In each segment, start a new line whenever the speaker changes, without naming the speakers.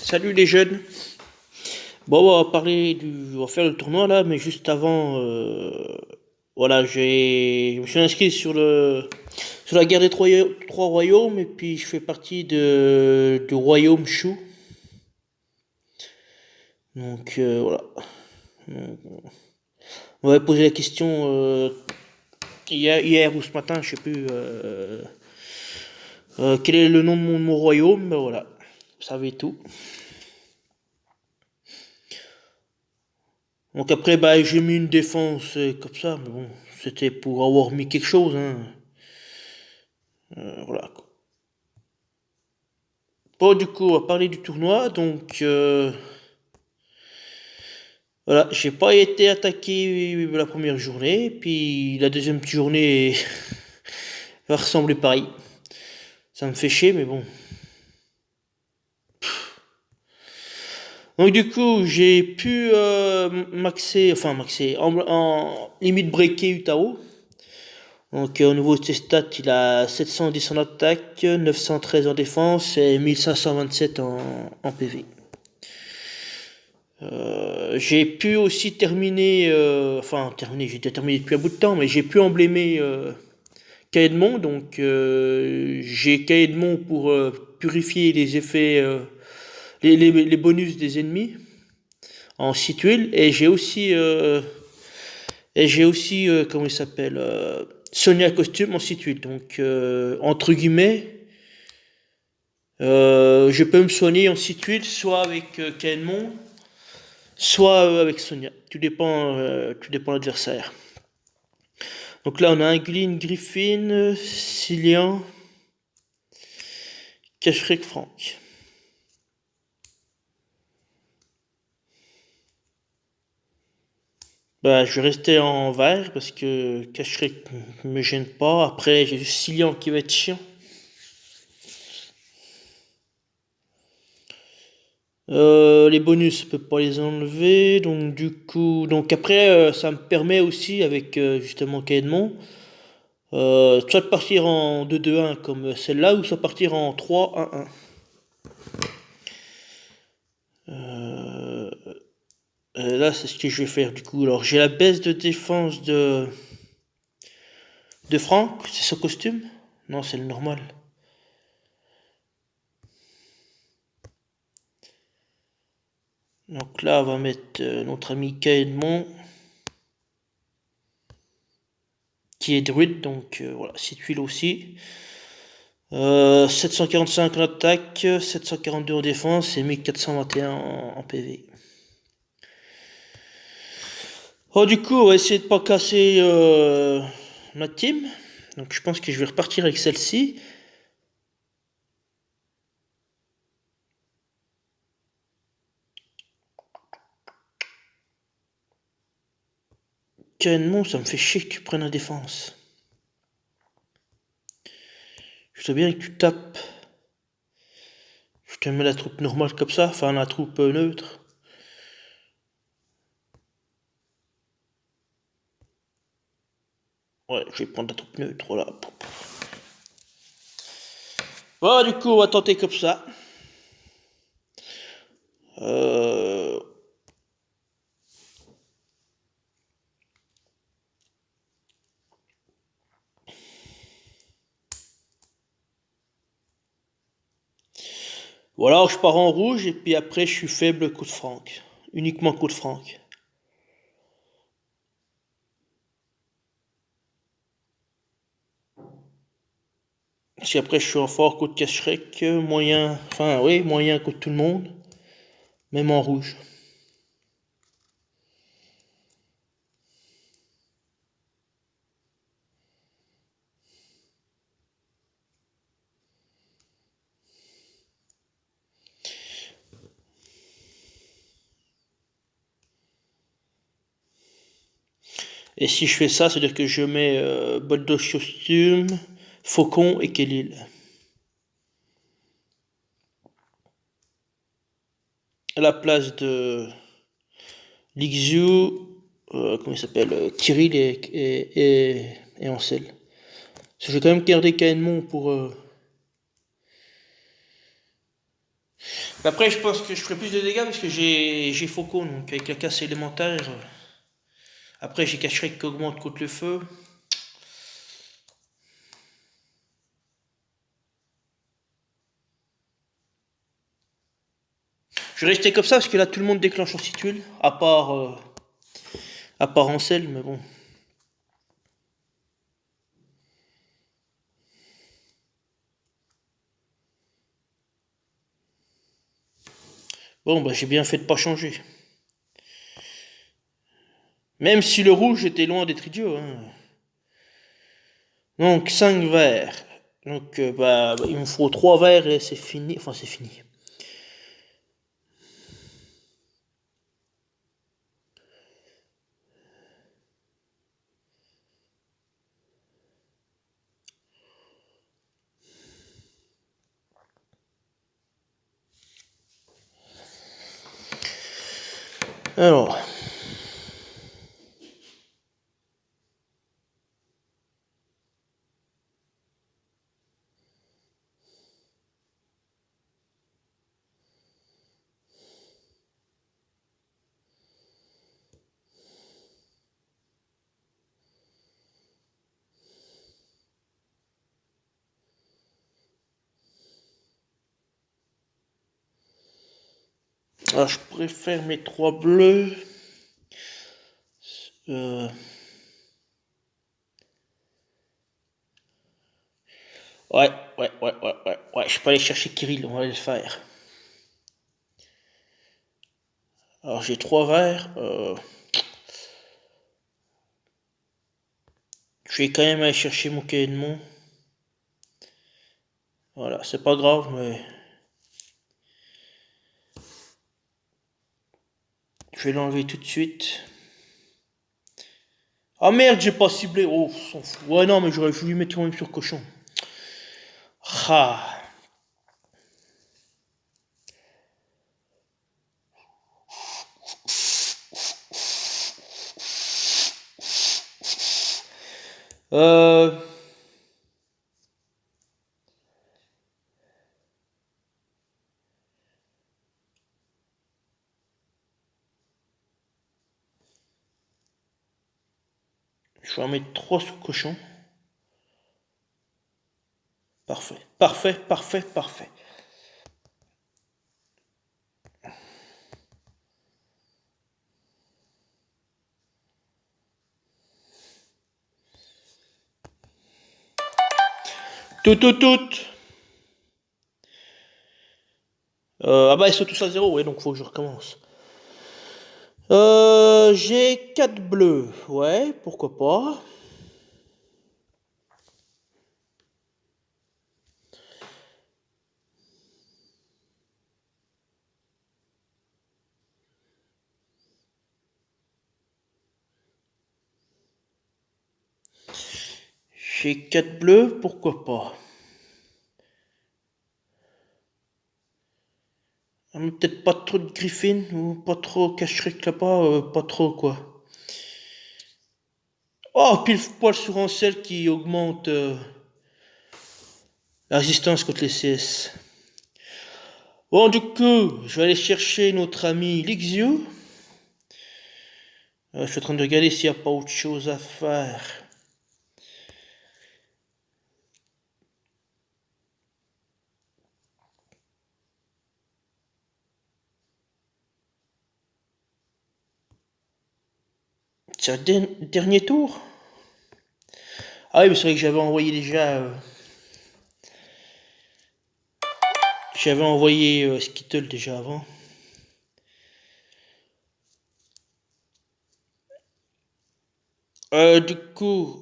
Salut les jeunes. Bon, on va faire le tournoi là, mais juste avant, voilà, je me suis inscrit sur la guerre des trois royaumes et puis je fais partie du royaume Shu. Donc voilà. Donc, on va poser la question hier ou ce matin, je sais plus. Quel est le nom de mon royaume? Ben voilà, vous savez tout. Donc après, bah, j'ai mis une défense comme ça, mais bon, c'était pour avoir mis quelque chose, hein. Voilà. Bon, du coup, on va parler du tournoi. Donc, voilà, j'ai pas été attaqué la première journée, puis la deuxième journée va ressembler pareil. Ça me fait chier, mais bon. Donc du coup, j'ai pu en limite breaker Utao. Donc au niveau de ses stats, il a 710 en attaque, 913 en défense et 1527 en PV. J'ai pu aussi j'ai déjà terminé depuis un bout de temps, mais j'ai pu emblémer Caedmon. Donc j'ai Caedmon pour purifier les effets, les bonus des ennemis en 6 tuiles. Et j'ai aussi, comment il s'appelle, Sonia Costume en 6 tuiles. Donc entre guillemets, je peux me soigner en 6 tuiles, soit avec Caedmon, soit avec Sonia. Tout dépend de l'adversaire. Donc là, on a un Glyn, Griffin, Cillian, Kashrek, Frank. Bah, je vais rester en vert parce que Kashrek me gêne pas. Après, j'ai Cillian qui va être chiant. Les bonus, je peux pas les enlever. Donc du coup, donc après, ça me permet aussi avec justement Caedmon, soit de partir en 2-2-1 comme celle-là, ou soit partir en 3-1-1. Euh, Là, c'est ce que je vais faire du coup. Alors, j'ai la baisse de défense de Franck. C'est son costume? Non, c'est le normal. Donc là, on va mettre notre ami Caedmon, qui est druide. Donc voilà, 6 tuiles aussi. 745 en attaque, 742 en défense et 1421 en PV. Oh, du coup, on va essayer de pas casser ma team. Donc je pense que je vais repartir avec celle-ci. Caedmon, ça me fait chier que tu prennes la défense. Je sais bien que tu tapes. Je te mets la troupe normale comme ça, enfin la troupe neutre. Ouais, je vais prendre la troupe neutre, voilà. Voilà, du coup, on va tenter comme ça. Euh... Voilà, je pars en rouge et puis après je suis faible coup de franc. Uniquement coup de franc. Si après je suis en fort coup de cache-rec, moyen, enfin oui, moyen coup de tout le monde, même en rouge. Et si je fais ça, c'est-à-dire que je mets botte de costume, faucon et Kelil. À la place de Lixu, comment il s'appelle, Kirill et Ansel. Parce que je vais quand même garder Caedmon pour... Après, je pense que je ferai plus de dégâts parce que j'ai Faucon, donc avec la casse élémentaire. Après, j'ai Cacherik qui augmente contre le feu. Je vais rester comme ça parce que là, tout le monde déclenche en situle, à part Ansel, mais bon. Bon, bah, j'ai bien fait de pas changer. Même si le rouge était loin d'être idiot. Hein. Donc 5 verres. Donc bah, il me faut 3 verres et c'est fini. Enfin c'est fini. Alors. Alors je préfère mes 3 bleus. Euh, ouais. Je peux aller chercher Kirill, on va aller le faire. Alors j'ai 3 verres. Je vais quand même aller chercher mon Edmond. Voilà, c'est pas grave, mais je vais l'enlever tout de suite. Ah merde, j'ai pas ciblé. Oh, s'en fout. Ouais, non, mais j'aurais voulu mettre quand même sur cochon. Ah. Euh, je vais en mettre 3 sous cochon. Parfait. Tout. Ah bah ils sont tous à zéro, ouais, donc faut que je recommence. J'ai 4 bleus, ouais, pourquoi pas. J'ai 4 bleus, pourquoi pas. Ah, mais peut-être pas trop de Griffin, ou pas trop Cacherik là-bas, pas trop quoi. Oh, pile poil sur Ancel qui augmente la résistance contre les CS. Bon, du coup, je vais aller chercher notre ami Lixio. Je suis en train de regarder s'il n'y a pas autre chose à faire. C'est le dernier tour? Ah oui, mais c'est vrai que j'avais envoyé déjà. J'avais envoyé Skittle déjà avant. Du coup,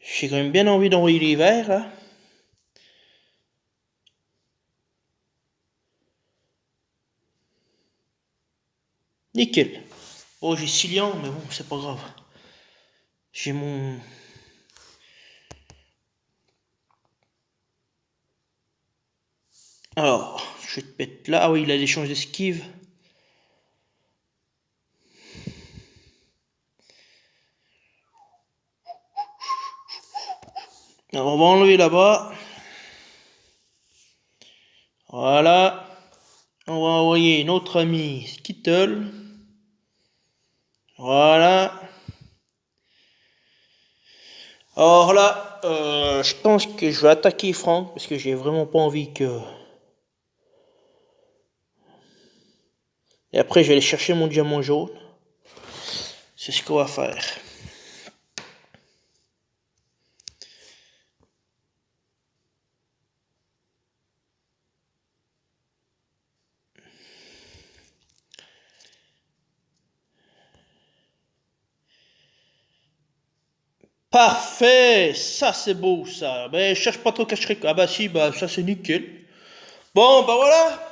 j'ai quand même bien envie d'envoyer les verts là. Nickel. Oh, j'ai Cillian, mais bon, c'est pas grave. J'ai mon. Alors, je vais te mettre là. Ah oui, il a l'échange d'esquive. Alors, on va enlever là-bas. Voilà. On va envoyer notre ami Skittle. Voilà. Alors là, je pense que je vais attaquer Franck parce que j'ai vraiment pas envie que. Et après, je vais aller chercher mon diamant jaune. C'est ce qu'on va faire. Parfait, ça c'est beau ça. Ben je cherche pas trop cacherai. Ah bah si, bah ça c'est nickel. Bon bah voilà.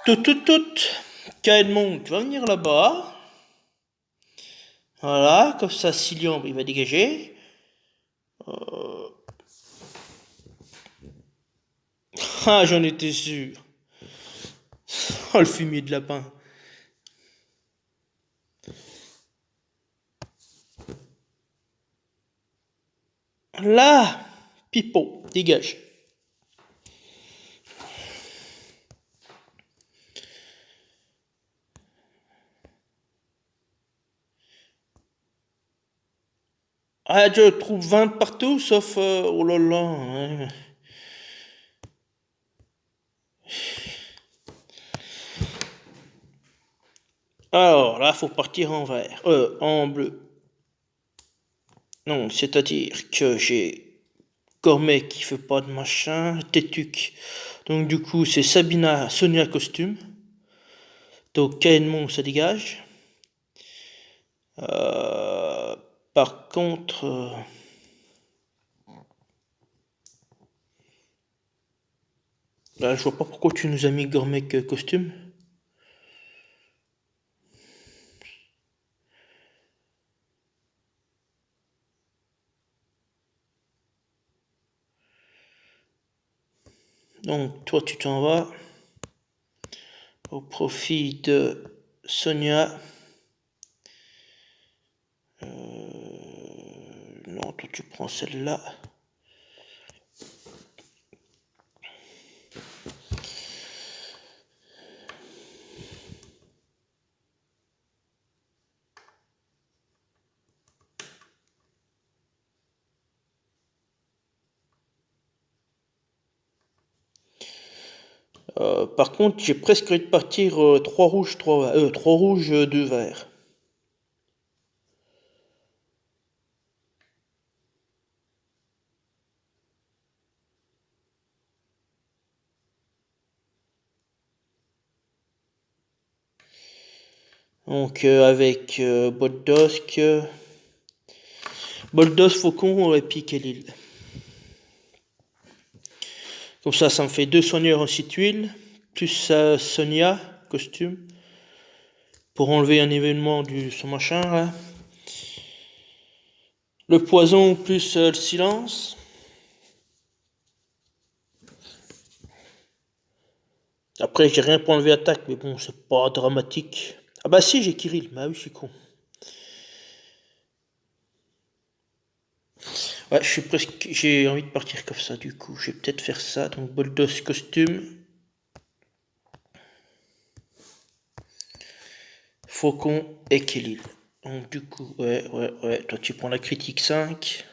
Tout. Caedmon, tu vas venir là-bas. Voilà, comme ça Cillian il va dégager. Ah j'en étais sûr. Oh le fumier de lapin. Là, Pipo, dégage. Ah, je trouve 20 partout, sauf... oh là là. Hein. Alors, là, faut partir en vert. En bleu. Non, c'est-à-dire que j'ai Cormet qui fait pas de machin, Tétuc. Donc du coup, c'est Sabina, Sonia costume. Donc Caedmon, ça dégage. Euh, par contre... là, je vois pas pourquoi tu nous as mis Gormec costume. Donc toi, tu t'en vas au profit de Sonia. Non, toi, tu prends celle-là. Par contre, j'ai presque envie de partir 3 rouges, 3 rouges, 2 verts. Donc avec Boldos, Faucon et puis Kelil. Comme ça me fait 2 soigneurs en tuile, plus Sonia, costume, pour enlever un événement du son machin là. Le poison plus le silence. Après j'ai rien pour enlever attaque, mais bon c'est pas dramatique. Ah bah si j'ai Kirill, bah oui je suis con. Ouais, je suis presque. J'ai envie de partir comme ça du coup. Je vais peut-être faire ça. Donc Boldos costume. Faucon et Kelil. Donc du coup, ouais. Toi tu prends la critique 5.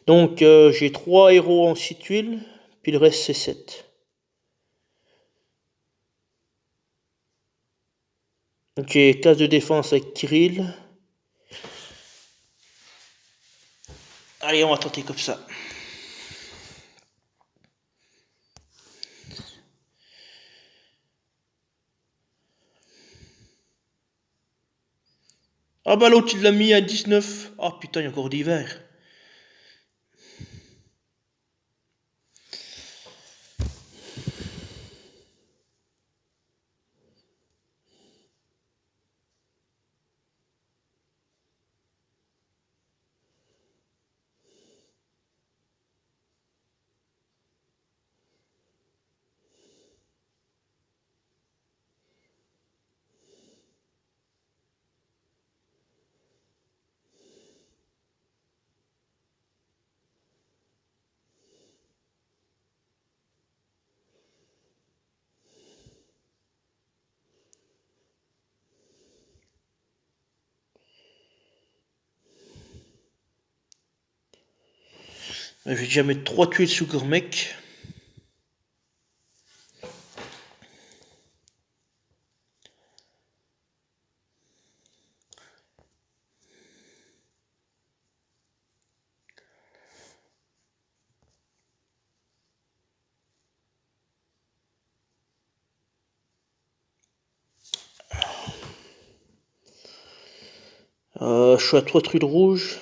Donc j'ai 3 héros en 6 tuiles. Puis le reste c'est 7. Donc j'ai case de défense avec Kirill. Allez, on va tenter comme ça. Ah bah l'autre il l'a mis à 19. Ah putain, il y a encore d'hiver. Je vais déjà mettre 3 tuiles sous Gourmec. Je suis à 3 tuiles rouges.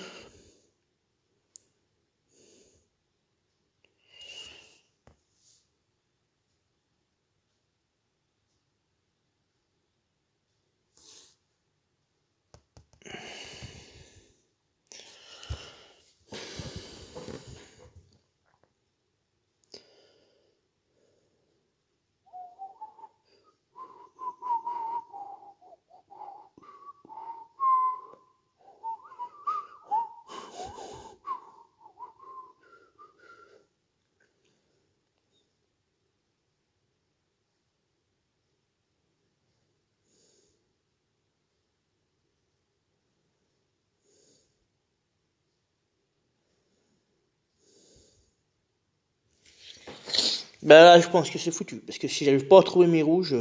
Bah là, je pense que c'est foutu. Parce que si j'arrive pas à trouver mes rouges.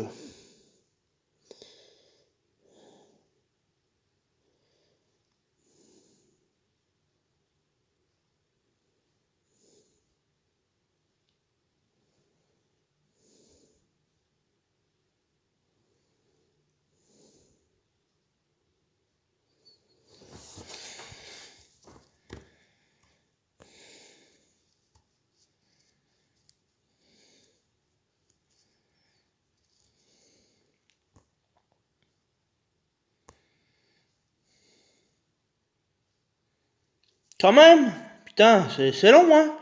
Quand même. Putain, c'est long, hein.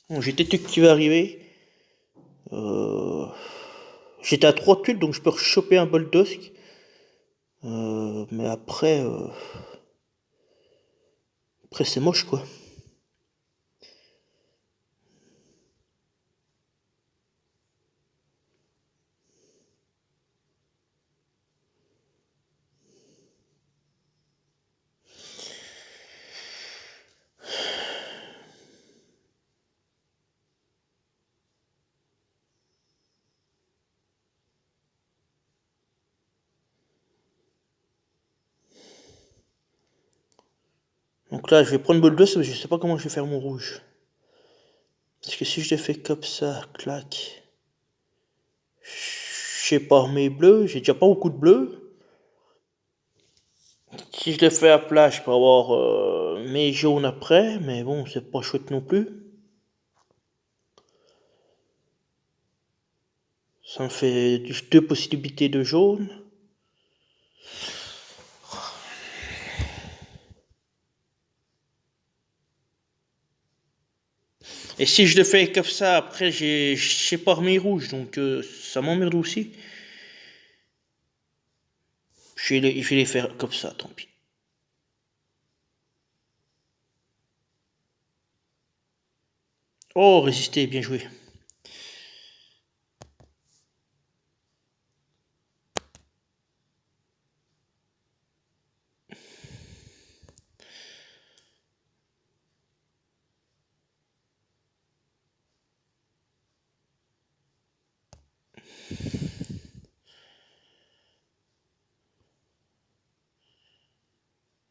Bon, j'ai des trucs qui va arriver. J'étais à 3 tuiles, donc je peux choper un bol d'osque. Mais après c'est moche, quoi. Donc là, je vais prendre bol d'os, mais je sais pas comment je vais faire mon rouge. Parce que si je le fais comme ça, clac. Je sais pas, mes bleus, j'ai déjà pas beaucoup de bleus. Si je le fais à plat, je peux avoir mes jaunes après, mais bon, c'est pas chouette non plus. Ça me fait 2 possibilités de jaune. Et si je le fais comme ça, après, je sais pas mes rouges, donc ça m'emmerde aussi. Je vais les faire comme ça, tant pis. Oh, résister, bien joué.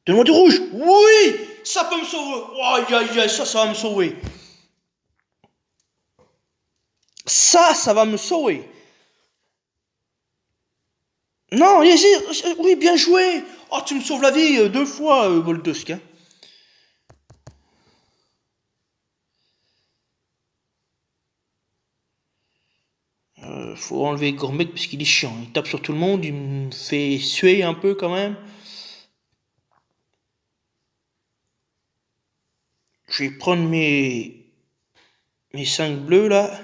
Donne-moi du rouge. Oui, ça peut me sauver. Oh, aïe, aïe, aïe, ça va me sauver. Ça va me sauver. Non, oui, bien joué. Oh, tu me sauves la vie 2 fois, Boldusk, hein. Faut enlever Gourmet parce qu'il est chiant. Il tape sur tout le monde, il me fait suer un peu quand même. Je vais prendre mes 5 bleus là.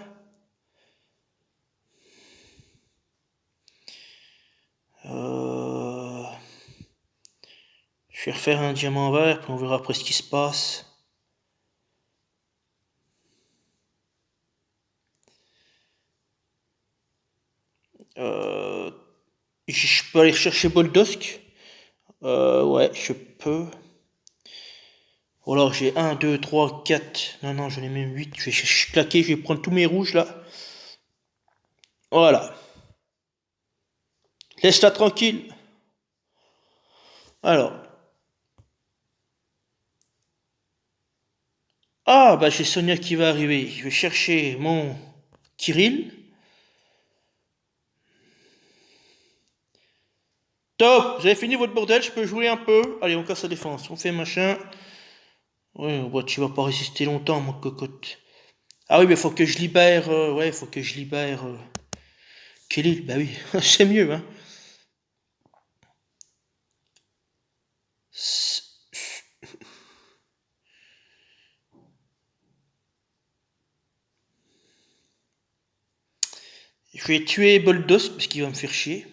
Je vais refaire un diamant vert, puis on verra après ce qui se passe. Euh, je peux aller chercher Boldusk. Ouais, je peux. Ou alors j'ai 1, 2, 3, 4. Non, non, j'en ai même 8. Je vais claquer, je vais prendre tous mes rouges là. Voilà. Laisse-la tranquille. Alors. Ah, bah j'ai Sonia qui va arriver. Je vais chercher mon Kirill. Top, vous avez fini votre bordel, je peux jouer un peu. Allez, on casse la défense, on fait machin. Ouais, bah, tu vas pas résister longtemps, mon cocotte. Ah oui, mais faut que je libère. Ouais, faut que je libère. Kirill, bah oui, c'est mieux, hein. Je vais tuer Boldos parce qu'il va me faire chier.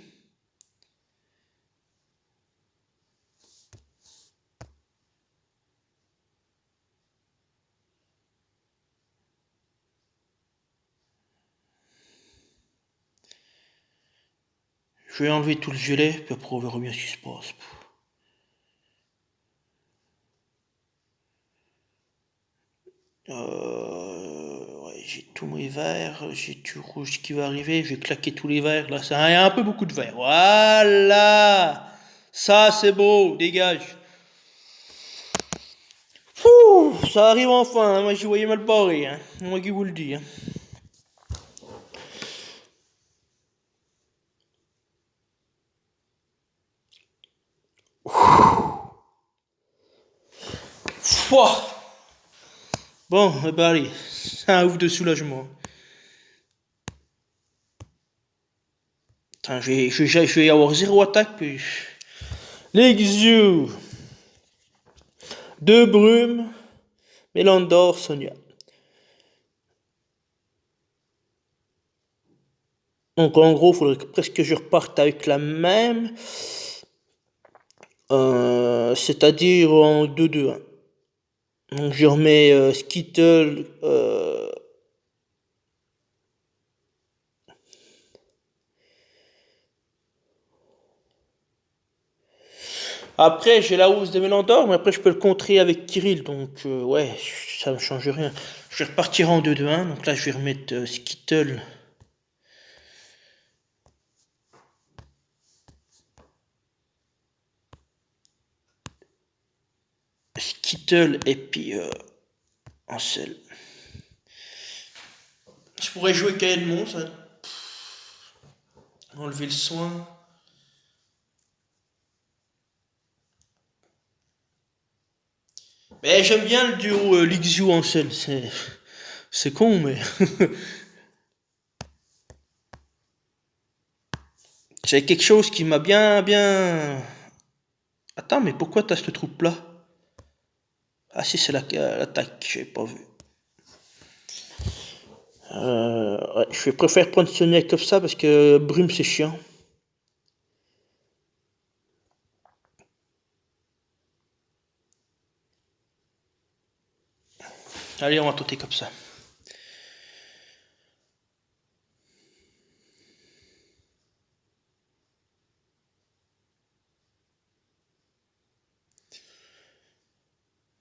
Je vais enlever tout le gelé, puis après on verra bien ce qui se passe. Ouais, j'ai tous mes verts, j'ai du rouge qui va arriver, je vais claquer tous les verts. Là, ça, il y a un peu beaucoup de verts. Voilà! Ça, c'est beau, dégage. Ouh, ça arrive enfin, hein. Moi j'y voyais mal barré, hein. Moi qui vous le dis, hein. Fouah. Bon, eh ben allez, c'est un ouf de soulagement. Attends, je vais avoir zéro attaque, puis... L'exu. Deux brumes, Mélandor, Sonia. Donc en gros, il faudrait presque que je reparte avec la même. C'est-à-dire en 2-2-1. Donc je remets Skittle. Après, j'ai la hausse de Mélandor, mais après je peux le contrer avec Kirill. Donc ouais, ça ne change rien. Je vais repartir en 2-2-1. Donc là, je vais remettre Skittle. Skittle et puis Ansel. Je pourrais jouer Kaelmon, ça. Enlever le soin. Mais j'aime bien le duo Lixu Ansel. C'est con, mais. C'est quelque chose qui m'a bien. Attends, mais pourquoi t'as cette troupe là? Ah si, c'est l'attaque, j'ai pas vu. Ouais, je préfère prendre Sonia comme ça parce que Brume c'est chiant. Allez, on va tenter comme ça.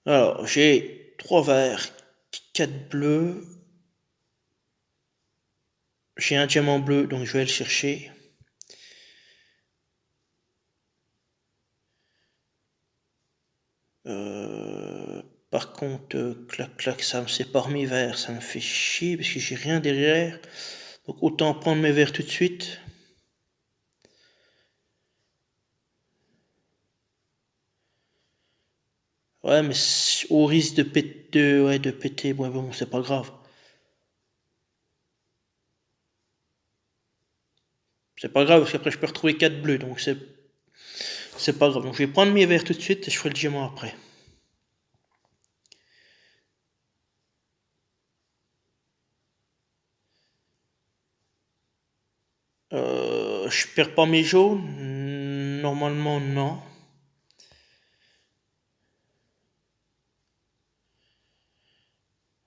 Alors, j'ai 3 verts, 4 bleus. J'ai un diamant bleu, donc je vais le chercher. Par contre, clac clac, ça me sépare mes verts, ça me fait chier parce que j'ai rien derrière. Donc autant prendre mes verts tout de suite. Ouais, mais au risque de péter, ouais, de péter, ouais, bon, c'est pas grave. C'est pas grave parce qu'après je peux retrouver 4 bleus, donc c'est pas grave. Donc je vais prendre mes verts tout de suite et je ferai le diamant après. Je perds pas mes jaunes. Normalement, non.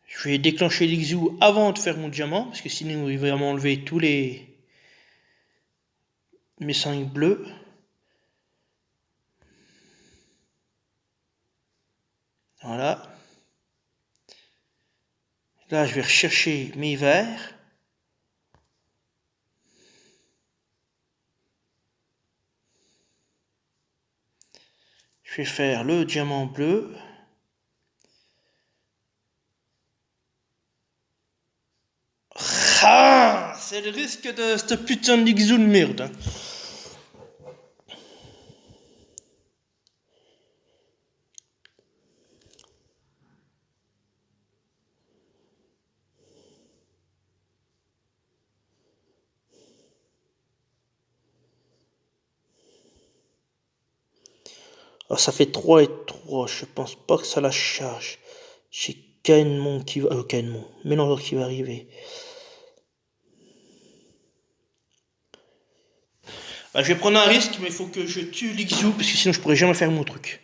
Je vais déclencher l'Ixou avant de faire mon diamant, parce que sinon il va m'enlever tous mes 5 bleus. Voilà. Là, je vais rechercher mes verres. Je vais faire le diamant bleu. Ah, c'est le risque de cette putain de Xou de merde. Hein. Alors, ça fait 3 et 3. Je pense pas que ça la charge. J'ai Caïnmon qui va. Caïnmon. Mélandor qui va arriver. Bah, je vais prendre un risque, mais il faut que je tue l'Ixou parce que sinon je pourrais jamais faire mon truc.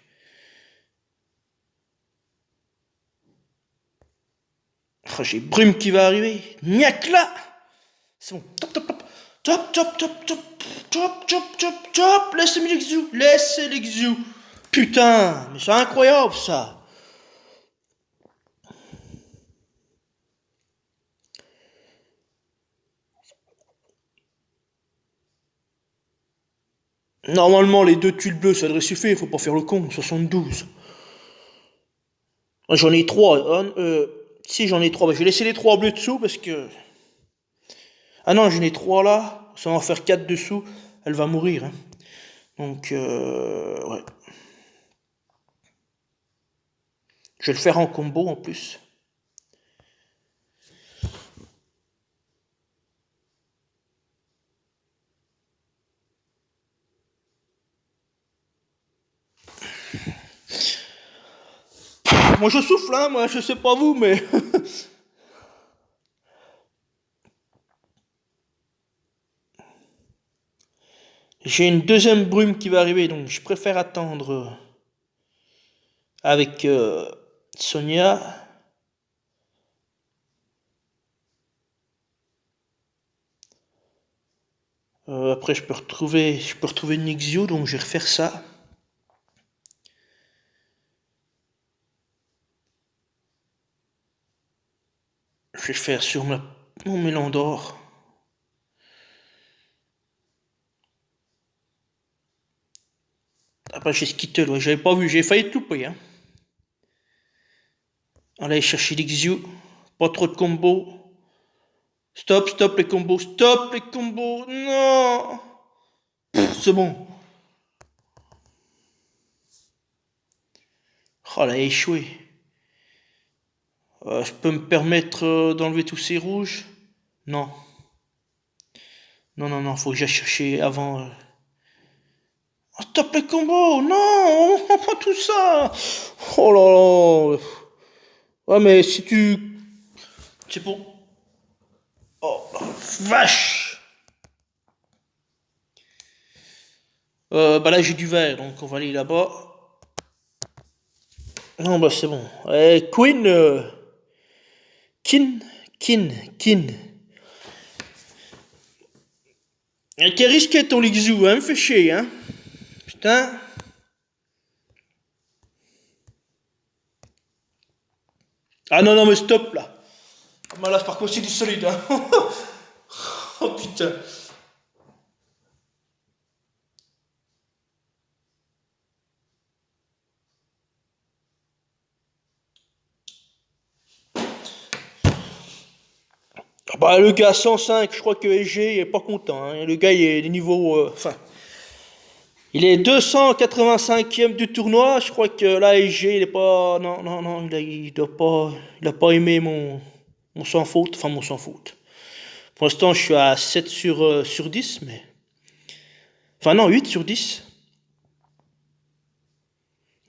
Oh, j'ai Brume qui va arriver. Niac là. C'est bon. Top, top, top. Top, top, top, top. Top, top, top, top. Laissez-moi l'Ixou. Laissez l'Ixou. Putain, mais c'est incroyable ça. Normalement, les 2 tuiles bleues, ça devrait suffire. Faut pas faire le con. 72. J'en ai 3. Si j'en ai 3, bah, je vais laisser les 3 bleus dessous parce que. Ah non, j'en ai 3 là. Ça va en faire 4 dessous. Elle va mourir. Hein. Donc, ouais. Je vais le faire en combo en plus. Moi je souffle, hein, moi je sais pas vous, mais. J'ai une deuxième brume qui va arriver, donc je préfère attendre avec Sonia. Après je peux retrouver Nixio, donc je vais refaire ça. Je vais faire sur mon Mélandor. Après j'ai Skittle, ouais, j'avais pas vu, j'ai failli tout louper. Hein. Allez chercher l'Ixio. Pas trop de combos. Stop, stop les combos, stop les combos. Non. C'est bon. Oh, elle a échoué. Je peux me permettre d'enlever tous ces rouges? Non. Non, non, non, faut que j'aille chercher avant. Oh, stop les combos! Non! Pas tout ça! Oh là là! Ouais, mais si tu. C'est pour. Oh la vache! Bah là j'ai du vert, donc on va aller là-bas. Non, bah c'est bon. Queen. Kin. Kin. Kin. T'es risqué ton Lixou, hein? Me fait chier, hein? Putain. Ah non, non, mais stop là. Ah, là, par contre, c'est du solide, hein? Oh putain. Ah bah, le gars 105, je crois que SG est pas content. Hein. Le gars, il est niveau. Enfin. Il est 285e du tournoi. Je crois que là, SG, il est pas. Non, non, non, il doit pas. Il a pas aimé mon sans faute. Enfin, mon sans faute. Pour l'instant, je suis à 7 sur 10, mais. Enfin, non, 8 sur 10.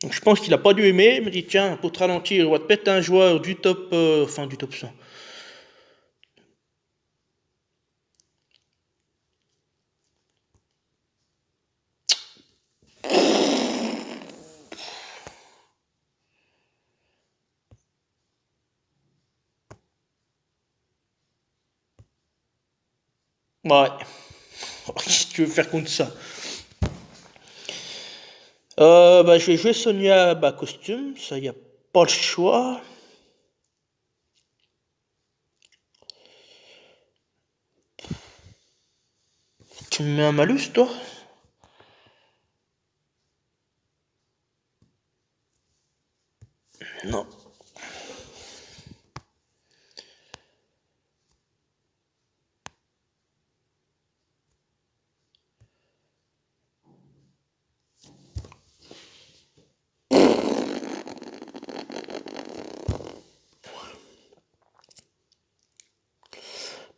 Donc, je pense qu'il a pas dû aimer. Il me dit, tiens, pour te ralentir, on va te mettre un joueur du top. Enfin, du top 100. Ouais. Qu'est-ce que tu veux faire contre ça? Bah, je vais jouer Sonia costume, ça y a pas le choix. Tu me mets un malus, toi? Non.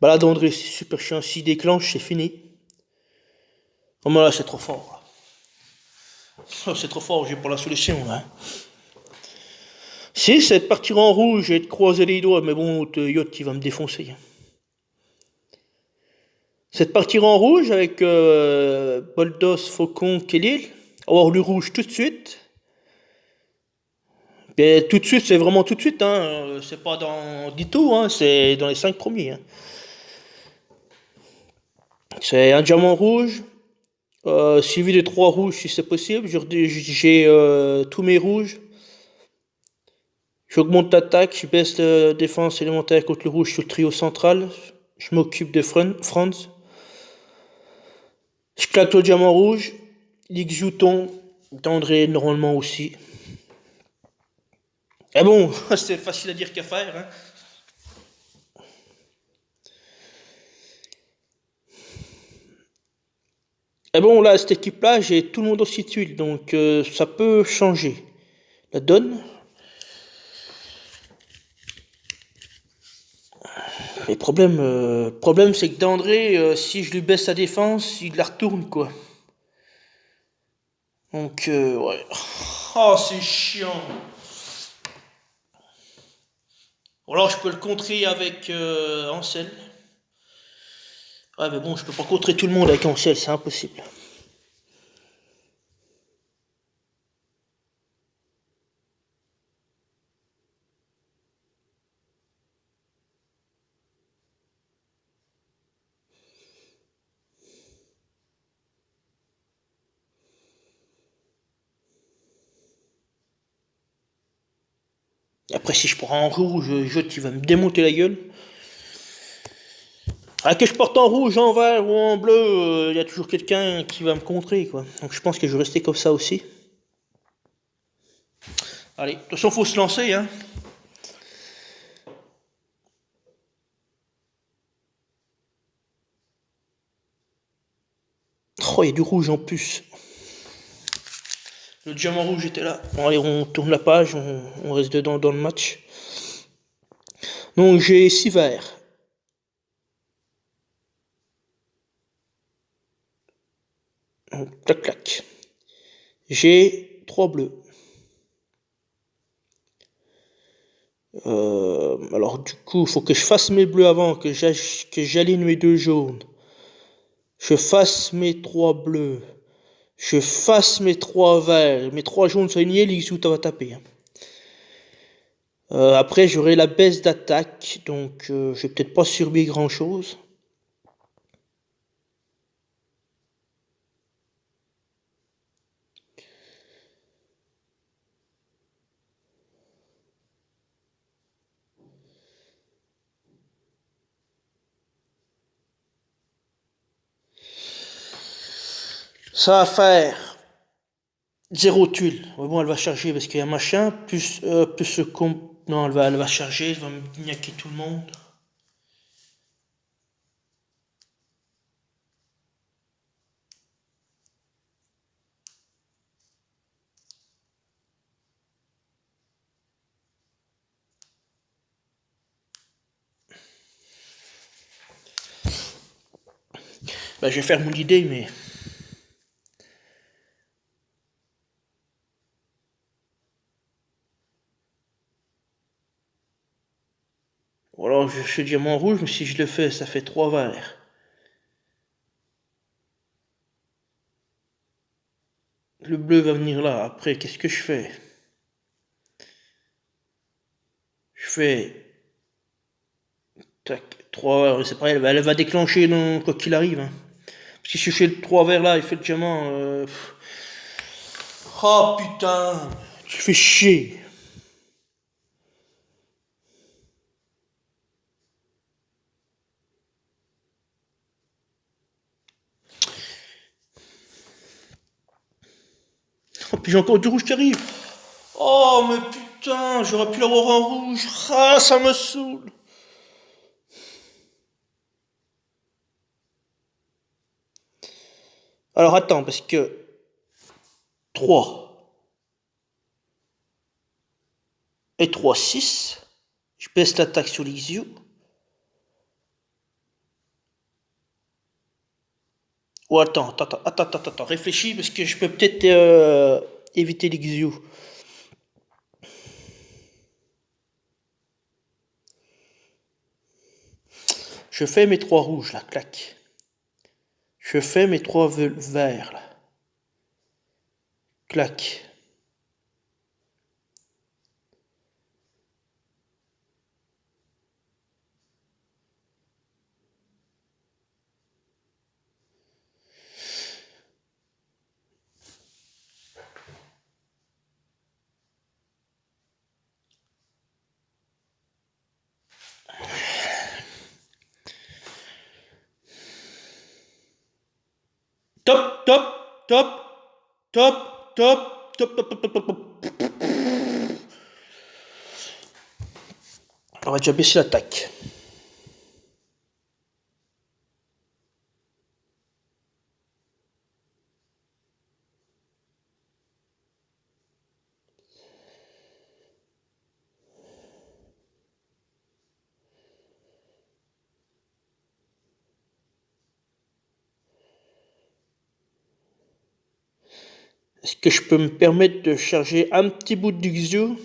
Balade André, c'est super chiant. S'il déclenche, c'est fini. Oh, mais là, c'est trop fort. Oh, c'est trop fort, j'ai pas la solution. Hein. Si, c'est de partir en rouge et de croiser les doigts, mais bon, Yacht, il va me défoncer. C'est de partir en rouge avec Boldos, Faucon, Kellil. Avoir le rouge tout de suite. Et tout de suite, c'est vraiment tout de suite. Hein. C'est pas dans du tout, hein. C'est dans les 5 premiers. Hein. C'est un diamant rouge, suivi de 3 rouges si c'est possible. J'ai tous mes rouges. J'augmente l'attaque, je baisse la défense élémentaire contre le rouge sur le trio central. Je m'occupe de Franz. Je claque le diamant rouge. Ligue Jouton. D'André normalement aussi. Ah bon, c'est facile à dire qu'à faire. Hein. Et bon, là, cette équipe-là, j'ai tout le monde aussi tuile, donc ça peut changer la donne. Mais problème c'est que d'André, si je lui baisse sa défense, il la retourne, quoi. Donc, ouais. Oh, c'est chiant. Ou alors, je peux le contrer avec Ansel. Ouais, mais bon, je peux pas contrer tout le monde avec Ansel, c'est impossible. Après, si je prends en rouge, Jot, il va me démonter la gueule. Ah, que je porte en rouge, en vert ou en bleu, il y a toujours quelqu'un qui va me contrer, quoi. Donc je pense que je vais rester comme ça aussi. Allez, de toute façon, faut se lancer, hein. Oh, il y a du rouge en plus. Le diamant rouge était là. Bon, allez, on tourne la page, on reste dedans dans le match. Donc j'ai 6 verts. Donc, clac, clac. J'ai 3 bleus. Alors du coup, il faut que je fasse mes bleus avant, que j'aligne mes 2 jaunes. Je fasse mes 3 bleus. Je fasse mes 3 verts. Mes 3 jaunes sont alignés, l'Ixou va taper. Hein. Après, j'aurai la baisse d'attaque, donc je vais peut-être pas subir grand chose. Ça va faire 0 tuile. Ouais, bon, elle va charger parce qu'il y a un machin, plus ce comp. Non, elle va charger, elle va me niaquer tout le monde. Bah, je vais faire mon idée, mais. Ou alors je fais diamant rouge, mais si je le fais, ça fait 3 verts. Le bleu va venir là. Après, qu'est-ce que je fais? Je fais. Tac, 3 verts, c'est pareil, elle va déclencher quoi qu'il arrive. Hein. Parce que si je fais le 3 verts là, il fait le diamant. Oh putain, tu fais chier. Puis j'ai encore du rouge qui arrive. Oh, mais putain, j'aurais pu l'avoir en rouge. Ah, ça me saoule. Alors attends, parce que 3 et 3 6. Je baisse l'attaque sur l'Ixiu. Oh, attends, réfléchis, parce que je peux peut-être éviter l'Ixiu. Je fais mes 3 rouges, là, clac. Je fais mes 3 verts, là. Clac. Top, top, top, top, top, top, top, top, top, top, top. On va déjà baisser l'attaque. Est-ce que je peux me permettre de charger un petit bout de Luxio,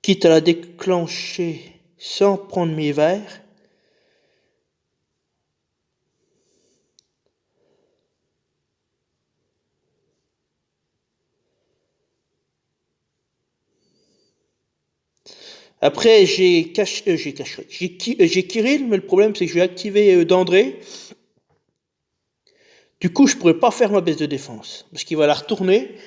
quitte à la déclencher sans prendre mes verres? Après, j'ai Kirill, mais le problème c'est que je vais activer Dandré. Du coup, je pourrais pas faire ma baisse de défense, parce qu'il va la retourner.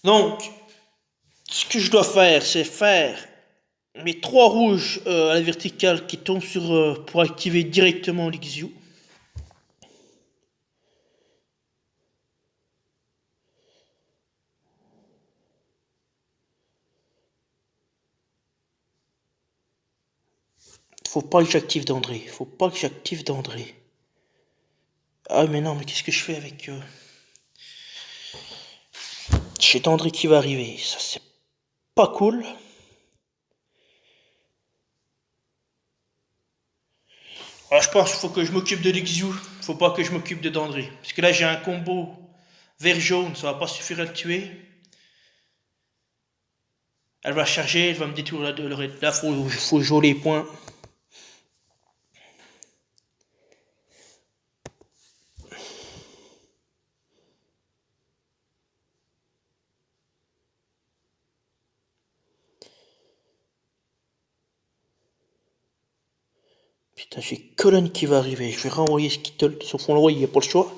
Donc, ce que je dois faire, c'est faire mes 3 rouges à la verticale qui tombent pour activer directement l'Ixiu. Faut pas que j'active Dandré. Faut pas que j'active Dandré. Ah mais non, mais qu'est-ce que je fais avec... J'ai Dandré qui va arriver. Ça, c'est pas cool. Alors, je pense qu'il faut que je m'occupe de l'Ixiu. Faut pas que je m'occupe de Dandré. Parce que là, j'ai un combo vert-jaune. Ça va pas suffire à le tuer. Elle va charger. Elle va me détruire là. Faut jouer les points. Putain, j'ai Colonne qui va arriver. Je vais renvoyer Skittle. Sauf qu'on l'envoie, il n'y a pas le choix.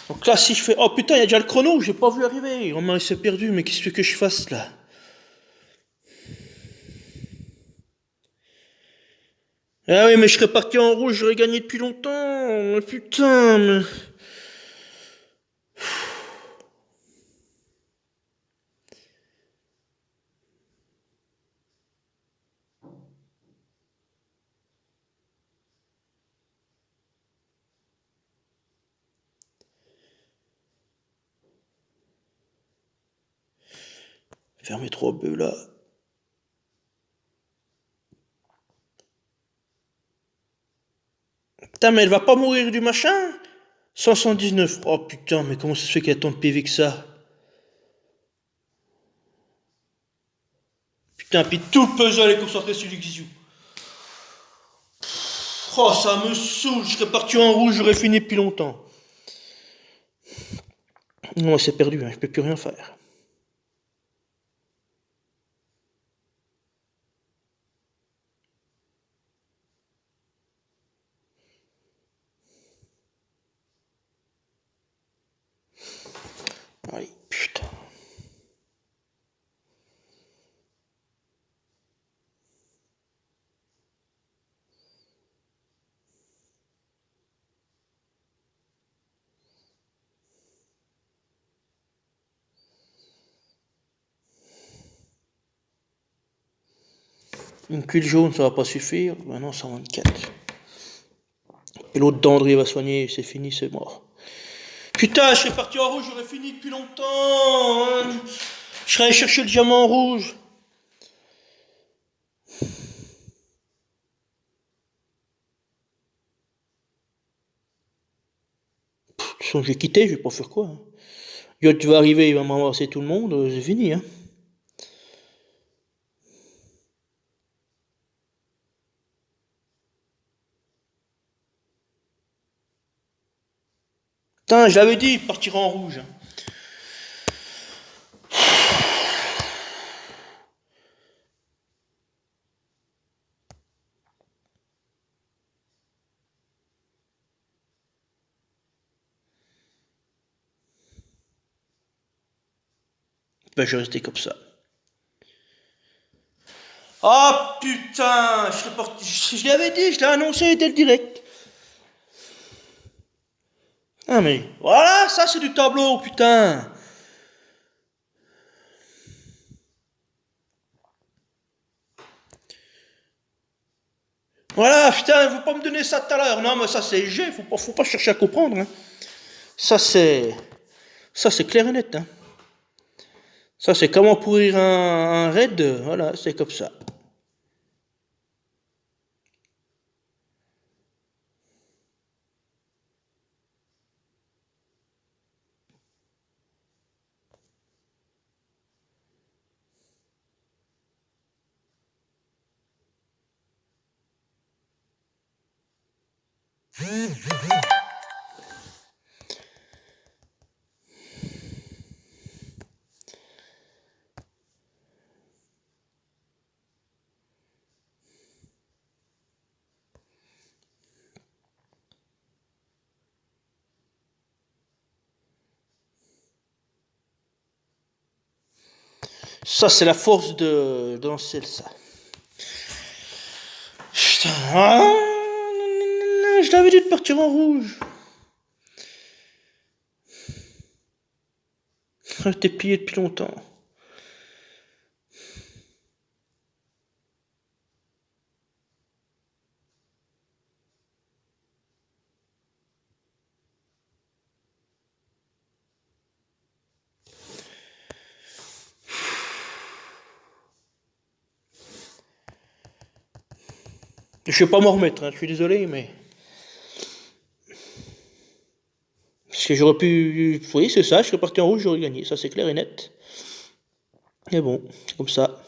Donc là, si je fais... Oh putain, il y a déjà le chrono. J'ai pas vu arriver. Oh mince, c'est perdu. Mais qu'est-ce que je fasse là? Ah oui, mais je serais parti en rouge. J'aurais gagné depuis longtemps. Mais putain, mais... Faire mes 3 bœufs là. Putain, mais elle va pas mourir du machin? 519. Oh putain, mais comment ça se fait qu'elle a tant de PV que ça? Putain, puis tout le puzzle est concentré sur l'Ixiu. Oh, ça me saoule. Je serais parti en rouge, j'aurais fini depuis longtemps. Non, c'est perdu, hein, je peux plus rien faire. Allez, putain. Une cuile jaune, ça va pas suffire. Maintenant, 124. Et l'autre d'André va soigner, c'est fini, c'est mort. Putain, je serais parti en rouge, j'aurais fini depuis longtemps. Hein. Je serais allé chercher le diamant rouge. De toute façon, j'ai quitté, je vais pas faire quoi. Hein. Yacht va arriver, il va m'embrasser tout le monde, c'est fini. Hein. Putain, je l'avais dit, partir en rouge. Ben, je vais rester comme ça. Ah putain, je serais parti. Je l'avais dit, je l'ai annoncé dès le direct. Ah mais voilà, ça c'est du tableau, putain. Voilà, putain, faut pas me donner ça tout à l'heure. Non, mais ça c'est G, faut pas chercher à comprendre. Hein. Ça c'est clair et net. Hein. Ça c'est comment pourrir un raid, voilà, c'est comme ça. Ça c'est la force de lancer ça. Putain, ah, je l'avais dit de partir en rouge. T'es pillé depuis longtemps. Je vais pas m'en remettre, hein, je suis désolé, mais. Parce que j'aurais pu. Oui, c'est ça, je serais parti en rouge, j'aurais gagné. Ça, c'est clair et net. Mais bon, c'est comme ça.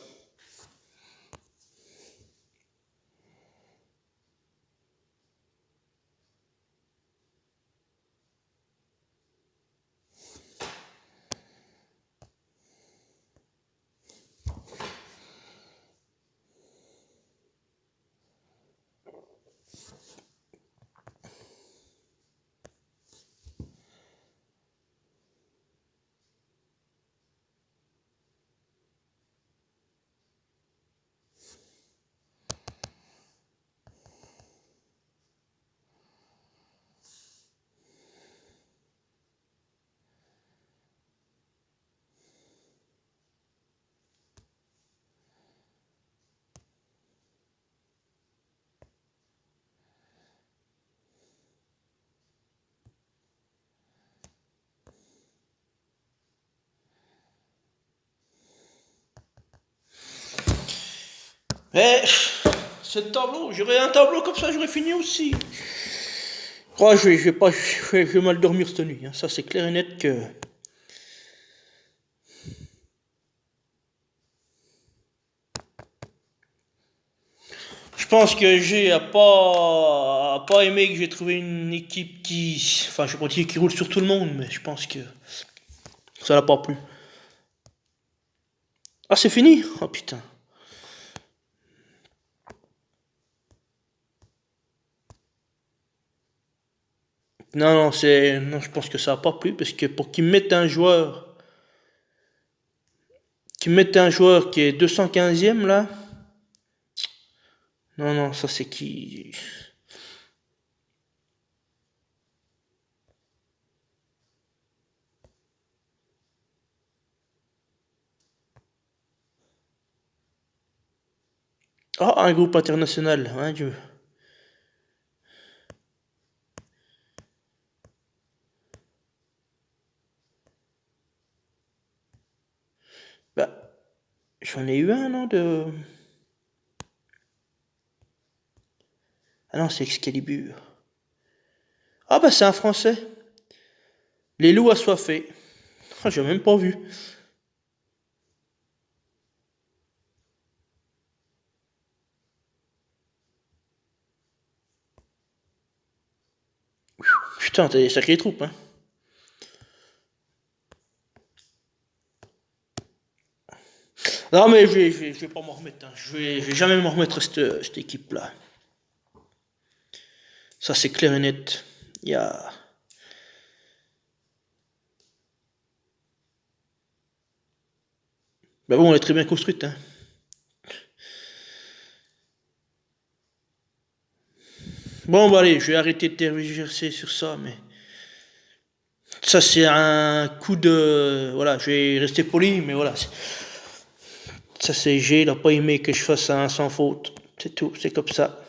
Mais. Ce tableau, j'aurais un tableau comme ça, j'aurais fini aussi. Oh, je vais mal dormir cette nuit. Hein. Ça, c'est clair et net que. Je pense que G a pas aimé que j'ai trouvé une équipe qui. Enfin, je ne vais pas dire qui roule sur tout le monde, mais je pense que. Ça l'a pas plu. Ah, c'est fini? Oh putain. Non, non, non, je pense que ça a pas plu parce que pour qu'ils mettent un joueur qui est 215e là, non, non, ça c'est qui. Ah, un groupe international, hein, Dieu. Bah, j'en ai eu un, non, de. Ah non, c'est Excalibur. Ah bah c'est un français. Les loups assoiffés. Ah, j'ai même pas vu. Putain, t'as des sacrées troupes, hein. Non, mais je vais pas m'en remettre, hein. Je vais jamais m'en remettre à cette équipe-là. Ça, c'est clair et net. Il y a. Bah bon, elle est très bien construite, hein. Bon, bah allez, je vais arrêter de tergiverser sur ça, mais. Ça, c'est un coup de. Voilà, je vais rester poli, mais voilà. Ça, c'est G, il a pas aimé que je fasse un sans faute. C'est tout, c'est comme ça.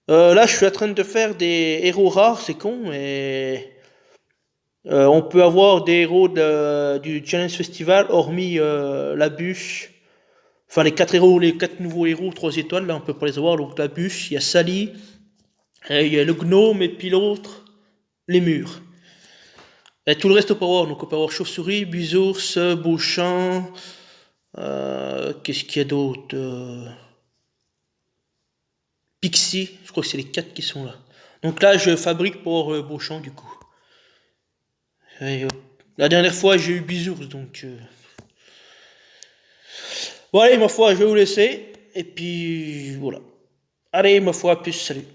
Là, je suis en train de faire des héros rares, c'est con, mais on peut avoir des héros du Challenge Festival, hormis la bûche. Enfin, les quatre nouveaux héros, 3 étoiles, là, on peut pas les avoir. Donc, la bûche, il y a Sally, il y a le gnome, et puis l'autre, les murs. Et tout le reste, on peut avoir. Donc, on peut avoir Chauve-souris, Bisours, Beauchamp. Qu'est-ce qu'il y a d'autre Pixie, je crois que c'est les 4 qui sont là. Donc là, je fabrique pour Beauchamp, du coup. Et, la dernière fois, j'ai eu Bisours, donc. Bon, allez, ma foi, je vais vous laisser. Et puis, voilà. Allez, ma foi, à plus, salut.